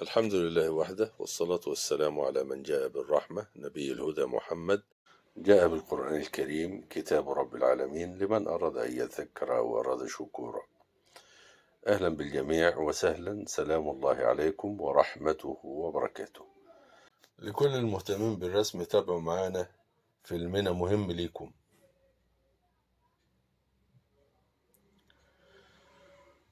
الحمد لله وحده، والصلاة والسلام على من جاء بالرحمة، نبي الهدى محمد. جاء بالقرآن الكريم كتاب رب العالمين لمن أراد أن يذكر أو أراد شكورا. أهلا بالجميع وسهلا، سلام الله عليكم ورحمته وبركاته. لكل المهتمين بالرسم تابعوا معانا، فيلمنا مهم ليكم.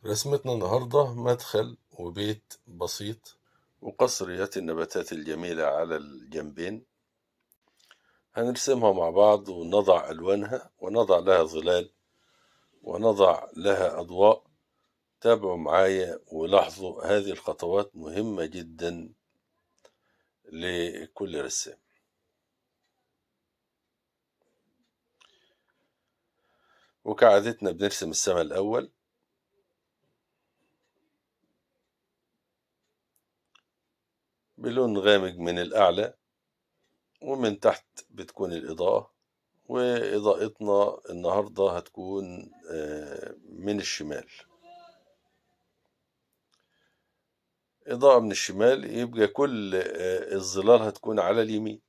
رسمتنا النهاردة مدخل وبيت بسيط وقصريات النباتات الجميلة على الجنبين. هنرسمها مع بعض ونضع ألوانها ونضع لها ظلال ونضع لها أضواء. تابعوا معايا ولاحظوا، هذه الخطوات مهمة جدا لكل رسام. وكعادتنا بنرسم السماء الأول، بلون غامق من الأعلى، ومن تحت بتكون الإضاءة. وإضاءتنا النهاردة هتكون من الشمال. إضاءة من الشمال يبقى كل الظلال هتكون على اليمين.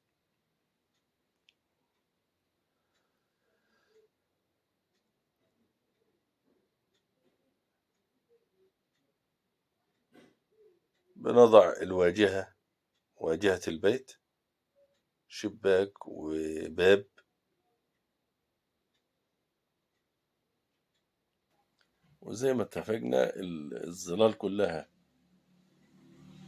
بنضع الواجهة، واجهة البيت، شباك وباب. وزي ما اتفقنا الظلال كلها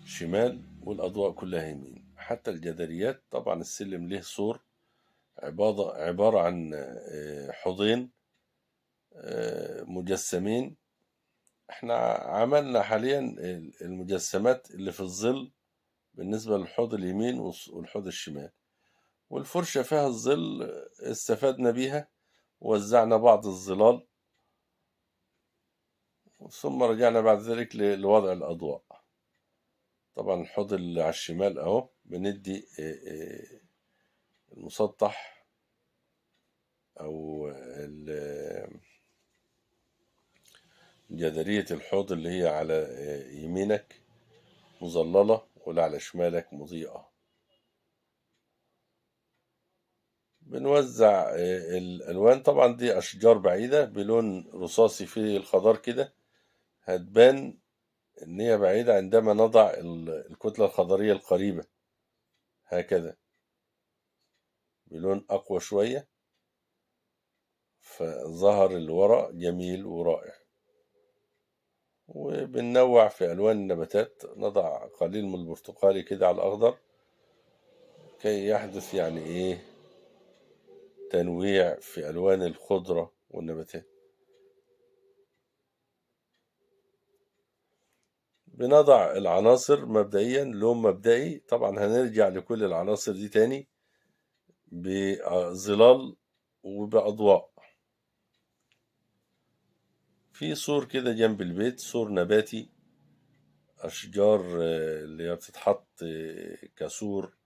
شمال والأضواء كلها يمين. حتى الجداريات، طبعا السلم له سور عبارة عن حوضين مجسمين. احنا عملنا حاليا المجسمات اللي في الظل بالنسبة للحوض اليمين والحوض الشمال، والفرشة فيها الظل استفدنا بيها ووزعنا بعض الظلال، ثم رجعنا بعد ذلك لوضع الأضواء. طبعا الحوض اللي على الشمال اهو بندي المسطح او جدارية الحوض اللي هي على يمينك مظللة واللي على شمالك مضيئة. بنوزع الألوان. طبعا دي أشجار بعيدة بلون رصاصي في الخضار كده، هتبان إن هي بعيدة عندما نضع الكتلة الخضرية القريبة هكذا بلون أقوى شوية، فظهر اللي ورا جميل ورائع. وبننوع في ألوان النباتات، نضع قليل من البرتقالي كده على الأخضر كي يحدث يعني إيه تنويع في ألوان الخضرة والنباتات. بنضع العناصر مبدئيا لون مبدئي. طبعا هنرجع لكل العناصر دي تاني بظلال وبأضواء. في سور كده جنب البيت، سور نباتي، أشجار اللي هي بتتحط كسور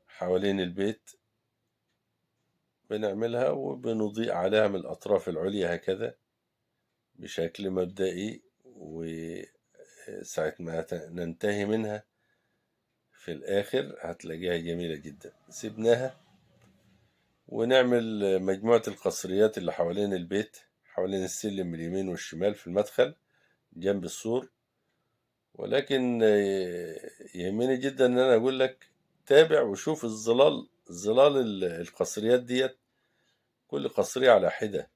حوالين البيت. بنعملها وبنضيء عليها من الأطراف العليا هكذا بشكل مبدئي، وساعة ما ننتهي منها في الآخر هتلاقيها جميلة جدا. سيبناها ونعمل مجموعة القصريات اللي حوالين البيت، حوالين السلم من اليمين والشمال في المدخل جنب السور. ولكن يهمني جدا ان انا اقول لك تابع وشوف ظلال القصريات ديت، كل قصرية على حدة،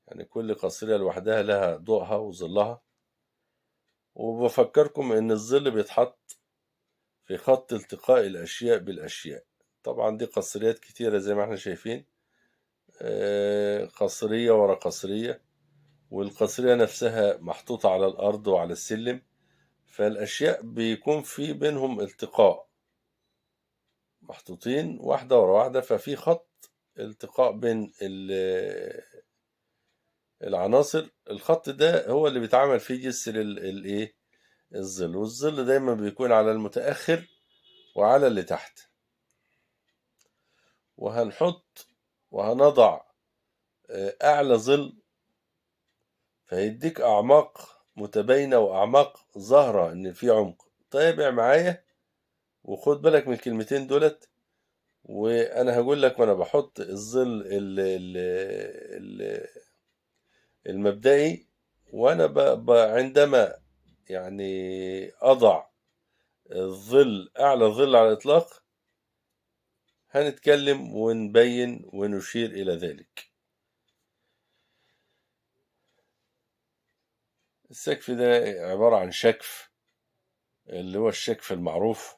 يعني كل قصرية لوحدها لها ضوءها وظلها. وبفكركم ان الظل بيتحط في خط التقاء الاشياء بالاشياء. طبعا دي قصريات كتيرة زي ما احنا شايفين، قصرية ورا قصرية، والقصرية نفسها محطوطة على الارض وعلى السلم، فالاشياء بيكون في بينهم التقاء، محطوطين واحدة ورا واحدة، ففي خط التقاء بين العناصر. الخط ده هو اللي بيتعمل فيه جسر الايه الظل. والظل دايما بيكون على المتأخر وعلى اللي تحت. وهنحط وهنضع أعلى ظل، فيديك أعماق متباينة وأعماق ظاهرة إن في عمق. تابع معايا وخد بالك من الكلمتين دولت، وأنا هقول لك وأنا بحط الظل المبدئي، وأنا عندما يعني أضع الظل أعلى ظل على الإطلاق هنتكلم ونبين ونشير إلى ذلك. السقف ده عبارة عن شكف، اللي هو الشكف المعروف.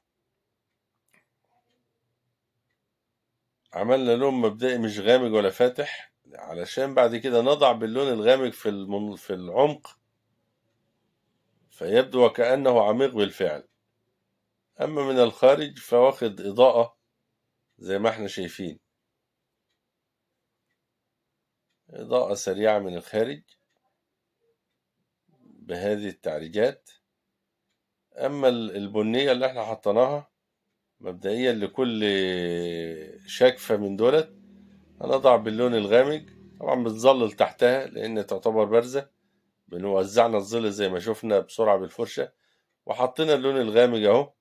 عملنا لون مبدئي مش غامق ولا فاتح، علشان بعد كده نضع باللون الغامق في العمق فيبدو وكأنه عميق بالفعل. أما من الخارج فواخد إضاءة زي ما احنا شايفين، إضاءة سريعة من الخارج بهذه التعريجات. أما البنية اللي احنا حطيناها مبدئيا لكل شكفة من دولت هنضع باللون الغامق، طبعا بتظلل تحتها لأن تعتبر بارزة. بنوزعنا الظل زي ما شفنا بسرعة بالفرشة، وحطينا اللون الغامق اهو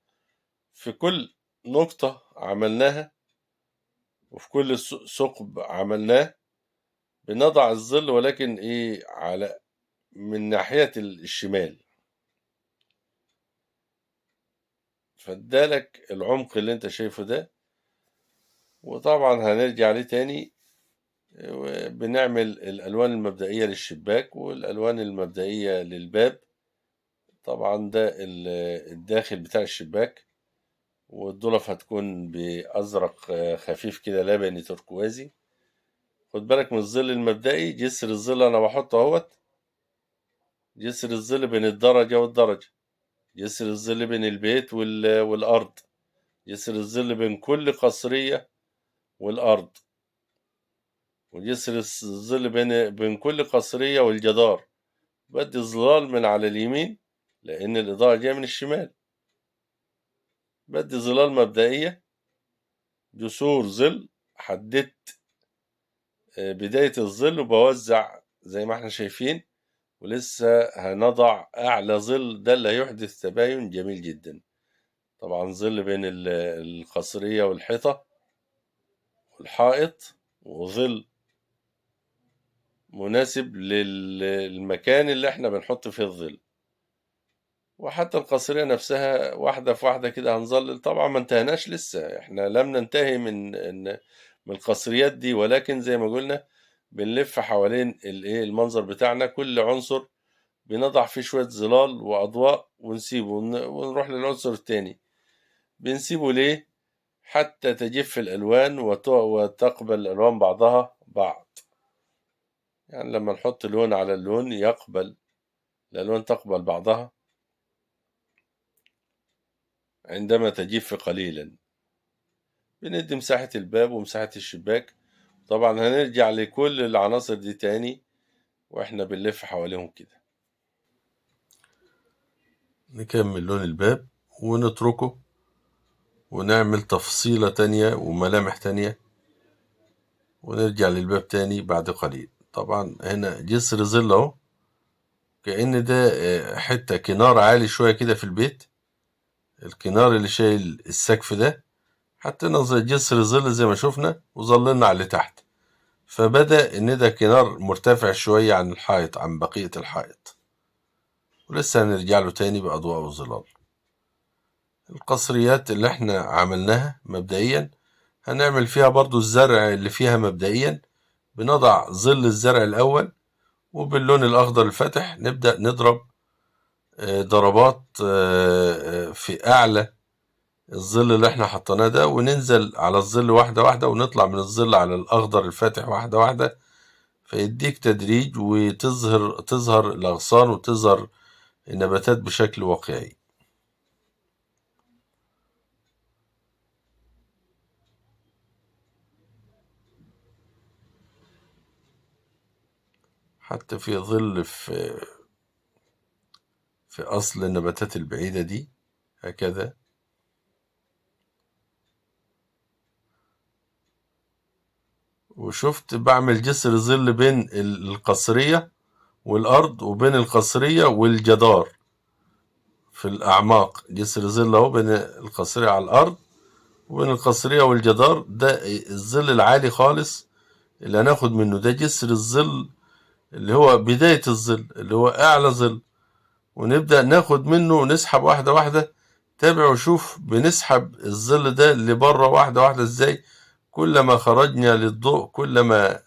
في كل نقطة عملناها وفي كل ثقب عملناه. بنضع الظل ولكن ايه على من ناحية الشمال، فادالك العمق اللي انت شايفه ده. وطبعا هنرجع عليه تاني، بنعمل الألوان المبدئية للشباك والألوان المبدئية للباب. طبعا ده الداخل بتاع الشباك، والضلف هتكون بأزرق خفيف كده لبني تركوازي. خد بالك من الظل المبدئي، جسر الظل أنا بحطه اهوت، جسر الظل بين الدرجة والدرجة، جسر الظل بين البيت والأرض، جسر الظل بين كل قصرية والأرض، وجسر الظل بين كل قصرية والجدار. بدي ظلال من على اليمين لأن الإضاءة جاية من الشمال، بدي ظلال مبدئية، جسور ظل، حددت بداية الظل وبوزع زي ما احنا شايفين. ولسه هنضع أعلى ظل، ده اللي هيحدث تباين جميل جدا. طبعا ظل بين القصرية والحيطة والحائط، وظل مناسب للمكان اللي احنا بنحط فيه الظل. وحتى القصرية نفسها واحدة في واحدة كده هنظلل. طبعا ما انتهناش لسه، احنا لم ننتهي من القصريات دي، ولكن زي ما قلنا بنلف حوالين المنظر بتاعنا. كل عنصر بنضع فيه شوية ظلال وأضواء ونسيبه ونروح للعنصر التاني. بنسيبه ليه؟ حتى تجف الألوان وتقبل الألوان بعضها بعض. يعني لما نحط لون على اللون يقبل الألوان تقبل بعضها عندما تجف قليلا. بندي مساحة الباب ومساحة الشباك. طبعا هنرجع لكل العناصر دي تاني واحنا بنلف حواليهم كده. نكمل لون الباب ونتركه ونعمل تفصيلة تانية وملامح تانية، ونرجع للباب تاني بعد قليل. طبعا هنا جسر ظل اهو، كأن ده حتة كنار عالي شوية كده في البيت، الكنار اللي شايل السقف ده. حطينا زي جسر ظل زي ما شفنا وظللنا على اللي تحت، فبدأ إن ده كنار مرتفع شوية عن الحائط، عن بقية الحائط. ولسه هنرجع له تاني بأضواء وظلال. القصريات اللي احنا عملناها مبدئيا هنعمل فيها برضو الزرع اللي فيها مبدئيا. بنضع ظل الزرع الأول، وباللون الأخضر الفاتح نبدأ نضرب ضربات في أعلى الظل اللي احنا حطيناه ده، وننزل على الظل واحدة واحدة، ونطلع من الظل على الأخضر الفاتح واحدة واحدة. فيديك تدريج تظهر الأغصان وتظهر النباتات بشكل واقعي. حتى في ظل في أصل النباتات البعيدة دي هكذا. وشفت بعمل جسر ظل بين القصرية والأرض، وبين القصرية والجدار في الأعماق. جسر ظل أهو بين القصرية على الأرض وبين القصرية والجدار. ده الظل العالي خالص اللي هناخد منه، ده جسر الظل اللي هو بداية الظل، اللي هو أعلى ظل. ونبدأ ناخد منه ونسحب واحدة واحدة. تابع وشوف بنسحب الظل ده لبره واحدة واحدة ازاي. كلما خرجنا للضوء كلما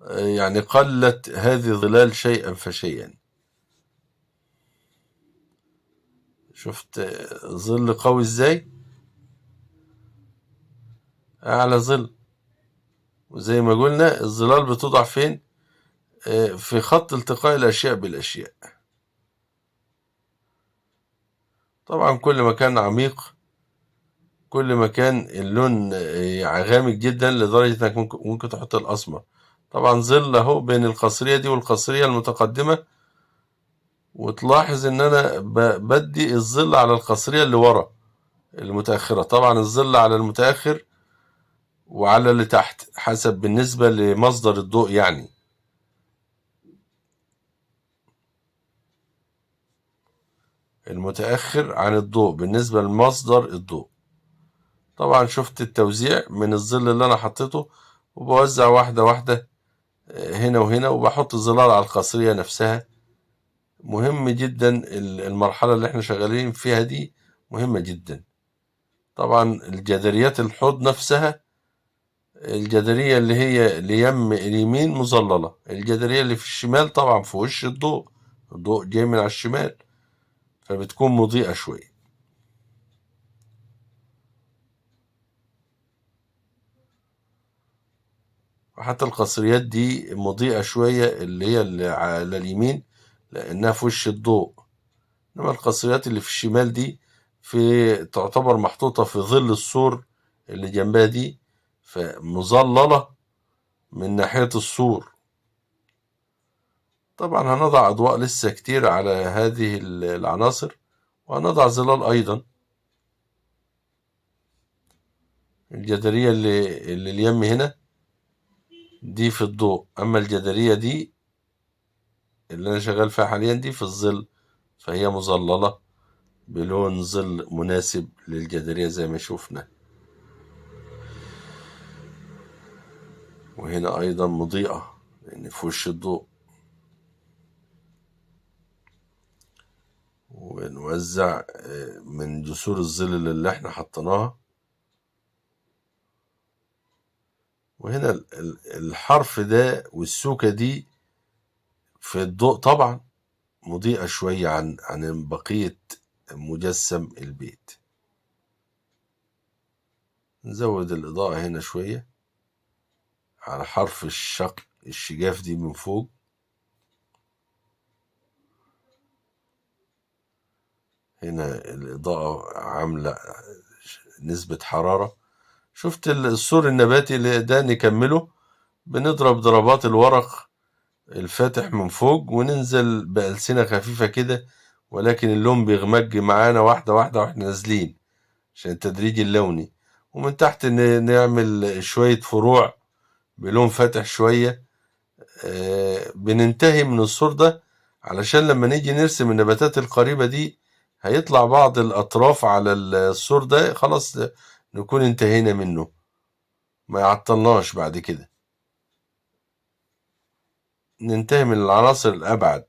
يعني قلت هذه الظلال شيئا فشيئا. شفت ظل قوي ازاي؟ أعلى ظل. وزي ما قلنا الظلال بتوضع فين؟ في خط التقاء الأشياء بالأشياء. طبعا كل ما كان عميق كل ما كان اللون غامق جدا لدرجة انك ممكن تحط الأسمر. طبعا ظل اهو بين القصرية دي والقصرية المتقدمة، وتلاحظ ان انا بدي الظل على القصرية اللي ورا المتأخرة. طبعا الظل على المتأخر وعلى اللي تحت حسب بالنسبة لمصدر الضوء، يعني المتأخر عن الضوء بالنسبة لمصدر الضوء. طبعا شفت التوزيع من الظل اللي انا حطيته، وبوزع واحدة واحدة هنا وهنا، وبحط الظلال على القصرية نفسها. مهم جدا المرحلة اللي احنا شغالين فيها دي مهمة جدا. طبعا الجداريات الحوض نفسها، الجدارية اللي هي اليمين مظللة، الجدارية اللي في الشمال طبعا في وش الضوء، الضوء جاي من على الشمال فبتكون مضيئة شوية. وحتى القصريات دي مضيئة شوية اللي هي اللي على اليمين لأنها في وش الضوء. إنما القصريات اللي في الشمال دي تعتبر محطوطة في ظل السور اللي جنبها دي، فمظللة من ناحية السور. طبعا هنضع أضواء لسه كتير على هذه العناصر، وهنضع ظلال أيضا. الجدارية اللي اليم هنا دي في الضوء، أما الجدارية دي اللي أنا شغال فيها حاليا دي في الظل، فهي مظللة بلون ظل مناسب للجدارية زي ما شوفنا. وهنا أيضا مضيئة لأن في وش الضوء. ونوزع من جسور الظل اللي احنا حطيناها. وهنا الحرف ده والسوكة دي في الضوء طبعا مضيئة شوية عن بقية مجسم البيت. نزود الإضاءة هنا شوية على حرف الشجاف دي من فوق. هنا الإضاءة عاملة نسبة حرارة. شفت السور النباتي اللي ده نكمله، بنضرب ضربات الورق الفاتح من فوق وننزل بألسنة خفيفة كده، ولكن اللون بيغمج معانا واحدة واحدة واحنا نازلين عشان التدريج اللوني. ومن تحت نعمل شوية فروع بلون فاتح شوية. بننتهي من السور ده علشان لما نيجي نرسم النباتات القريبة دي هيطلع بعض الأطراف على السور ده، خلاص نكون انتهينا منه ما يعطلناش بعد كده. ننتهي من العناصر الأبعد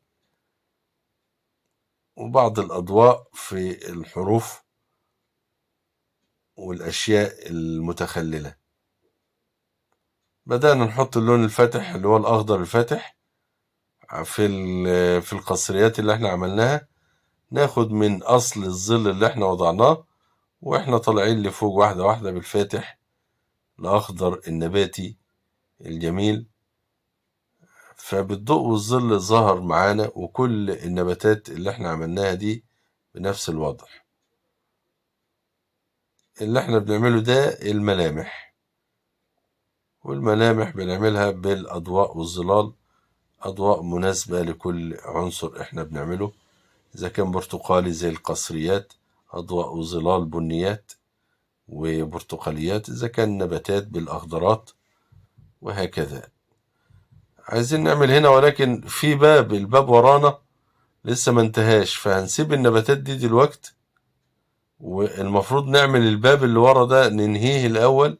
وبعض الأضواء في الحروف والأشياء المتخللة. بدأنا نحط اللون الفاتح اللي هو الأخضر الفاتح في القصريات اللي احنا عملناها. ناخد من أصل الظل اللي احنا وضعناه واحنا طالعين لفوق واحدة واحدة بالفاتح الأخضر النباتي الجميل. فبالضوء والظل ظهر معانا، وكل النباتات اللي احنا عملناها دي بنفس الوضع. اللي احنا بنعمله ده الملامح، والملامح بنعملها بالأضواء والظلال، أضواء مناسبة لكل عنصر احنا بنعمله. إذا كان برتقالي زي القصريات أضواء وظلال بنيات وبرتقاليات، إذا كان نباتات بالأخضرات، وهكذا. عايزين نعمل هنا، ولكن في الباب ورانا لسه ما انتهاش، فهنسيب النباتات دي دلوقتي، والمفروض نعمل الباب اللي ورا ده ننهيه الأول،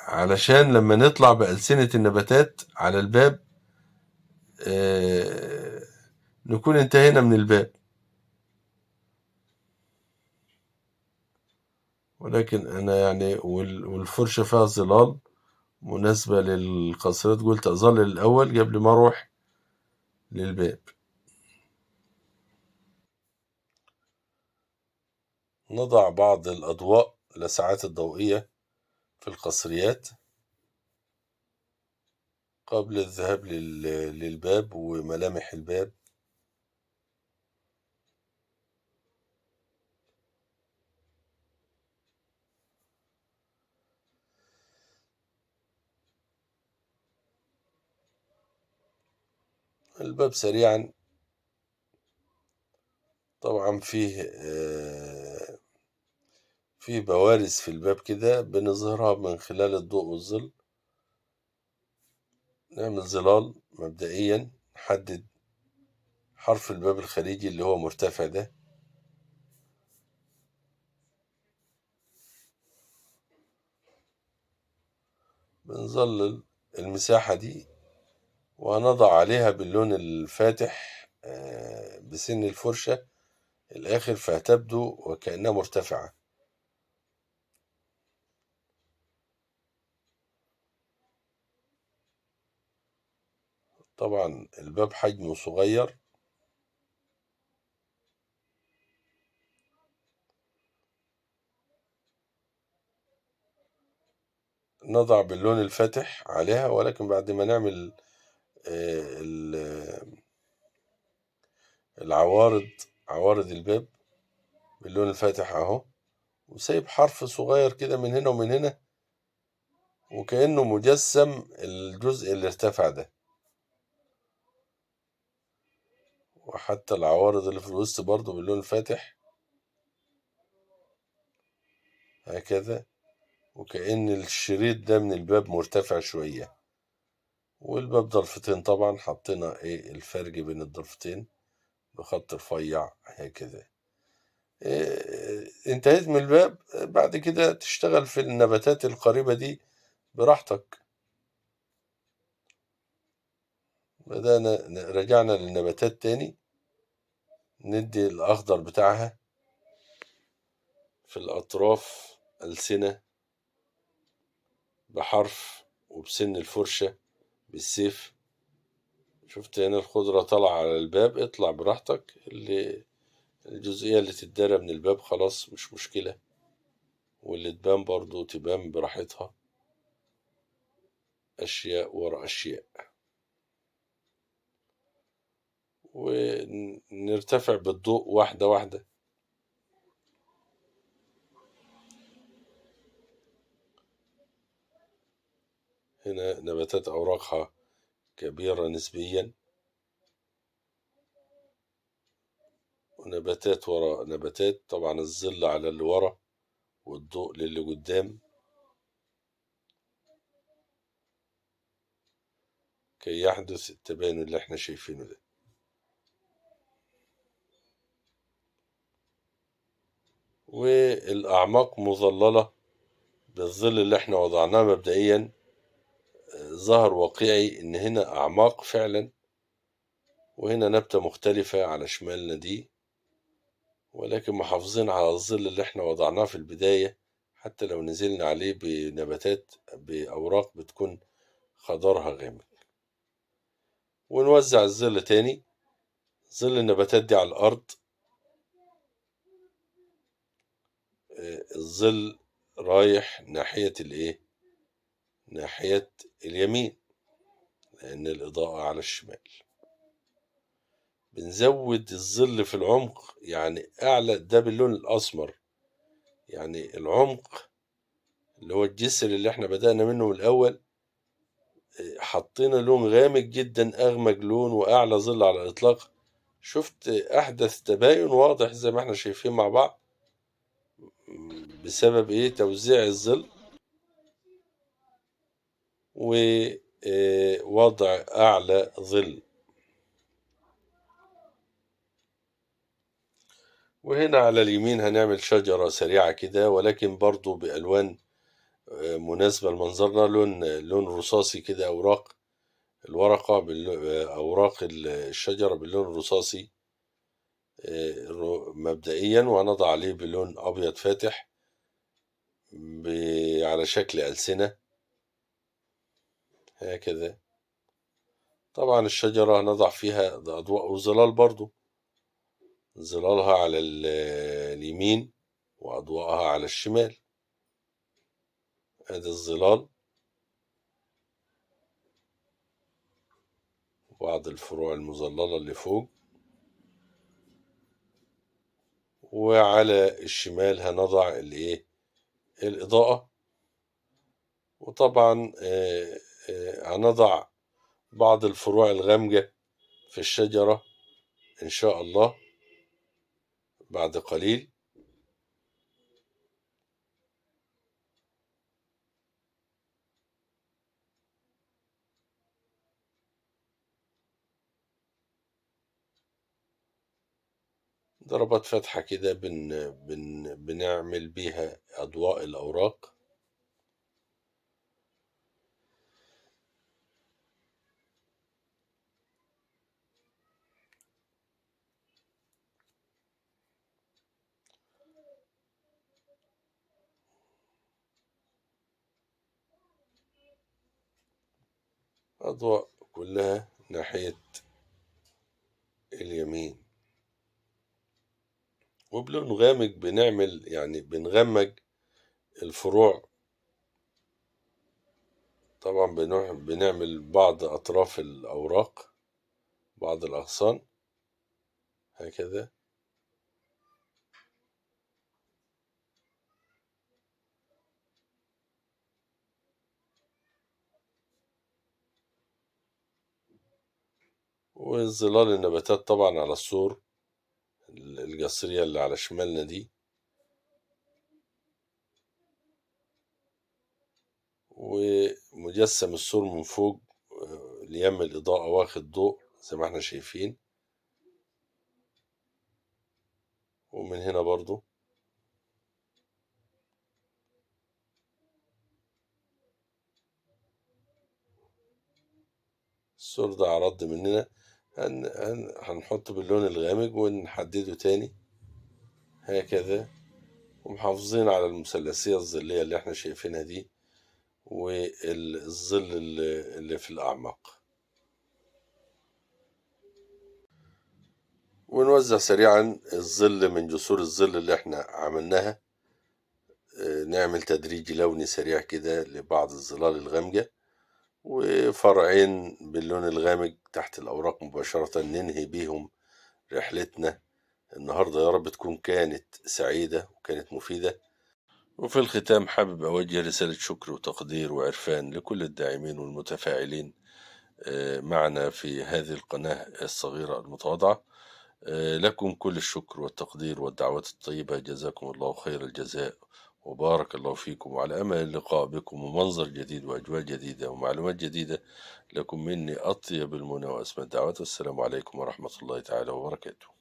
علشان لما نطلع بألسنة النباتات على الباب آه نكون انتهينا من الباب. ولكن أنا يعني والفرشة فيها ظلال مناسبة للقاصرات، قلت أظلل الأول قبل ما أروح للباب. نضع بعض الأضواء لساعات الضوئية في القصريات قبل الذهاب للباب وملامح الباب. الباب سريعا طبعا فيه بوارز في الباب كده بنظهرها من خلال الضوء والظل. نعمل ظلال مبدئيا، نحدد حرف الباب الخارجي اللي هو مرتفع ده، بنظلل المساحة دي وهنضع عليها باللون الفاتح بسن الفرشة الآخر، فهتبدو وكأنها مرتفعة. طبعا الباب حجمه صغير، نضع باللون الفاتح عليها، ولكن بعد ما نعمل عوارض الباب باللون الفاتح اهو، وسايب حرف صغير كده من هنا ومن هنا وكأنه مجسم الجزء اللي ارتفع ده، وحتى العوارض اللي في الوسط برضو باللون الفاتح هكذا، وكأن الشريط ده من الباب مرتفع شوية. والباب ضلفتين طبعا حطينا الفرق بين الضلفتين بخط رفيع هكذا. انتهيت من الباب، بعد كده تشتغل في النباتات القريبة دي براحتك. رجعنا للنباتات تاني، ندي الأخضر بتاعها في الأطراف ألسنة بحرف وبسن الفرشة بالسيف. شفت هنا الخضرة طالعة على الباب، اطلع براحتك، الجزئية اللي تتدرى من الباب خلاص مش مشكلة، واللي تبان برضو تبان براحتها، أشياء ورا أشياء. ونرتفع بالضوء واحدة واحدة. هنا نباتات أوراقها كبيرة نسبيا، ونباتات ورا نباتات، طبعا الظل على اللي ورا والضوء للي قدام كي يحدث التباين اللي احنا شايفينه ده. والأعماق مظللة بالظل اللي احنا وضعناه مبدئيا. ظهر واقعي ان هنا أعماق فعلا، وهنا نبتة مختلفة على شمالنا دي، ولكن محافظين على الظل اللي احنا وضعناه في البداية، حتى لو نزلنا عليه بنباتات بأوراق بتكون خضارها غامق. ونوزع الظل تاني، ظل النباتات دي على الأرض، الظل رايح ناحية اليمين، لأن الإضاءة على الشمال. بنزود الظل في العمق، يعني أعلى ده باللون الأسمر، يعني العمق اللي هو الجسر اللي احنا بدأنا منه من الأول، حطينا لون غامق جدا، أغمق لون وأعلى ظل على الإطلاق. شفت أحدث تباين واضح زي ما احنا شايفين مع بعض، بسبب توزيع الظل ووضع أعلى ظل. وهنا على اليمين هنعمل شجرة سريعة كده، ولكن برضو بألوان مناسبة لمنظرنا، لون رصاصي كده. أوراق الورقة أوراق الشجرة باللون الرصاصي مبدئيا، وهنضع عليه بلون أبيض فاتح على شكل ألسنة هكذا. طبعا الشجرة هنضع فيها أضواء وظلال برضو، ظلالها على اليمين وأضواءها على الشمال. هذا الظلال، بعض الفروع المظللة اللي فوق، وعلى الشمال هنضع الإضاءة. وطبعا هنضع بعض الفروع الغامقة في الشجرة إن شاء الله بعد قليل. ضربات فتحة كده بنعمل بيها أضواء الأوراق. أضواء كلها ناحية اليمين، وبلون غامق بنعمل بنغمج الفروع. طبعا بنعمل بعض أطراف الأوراق، بعض الأغصان هكذا. وظلال النباتات طبعا على السور الجصرية اللي على شمالنا دي، ومجسم السور من فوق ليم الإضاءة واخد ضوء زي ما احنا شايفين. ومن هنا برضو السور ده عرض مننا، هنحطه باللون الغامق ونحدده تاني هكذا، ومحافظين على المثلثية الظلية اللي احنا شايفينها دي، والظل اللي في الأعماق. ونوزع سريعا الظل من جسور الظل اللي احنا عملناها. نعمل تدريج لوني سريع كده لبعض الظلال الغامقة، وفرعين باللون الغامق تحت الأوراق مباشرة ننهي بيهم رحلتنا النهاردة. يا رب تكون كانت سعيدة وكانت مفيدة. وفي الختام حابب أوجه رسالة شكر وتقدير وعرفان لكل الداعمين والمتفاعلين معنا في هذه القناة الصغيرة المتواضعة. لكم كل الشكر والتقدير والدعوات الطيبة، جزاكم الله خير الجزاء، وبارك الله فيكم، وعلى أمل اللقاء بكم ومنظر جديد وأجواء جديدة ومعلومات جديدة. لكم مني أطيب المنى وأسمى الدعوات، والسلام عليكم ورحمة الله تعالى وبركاته.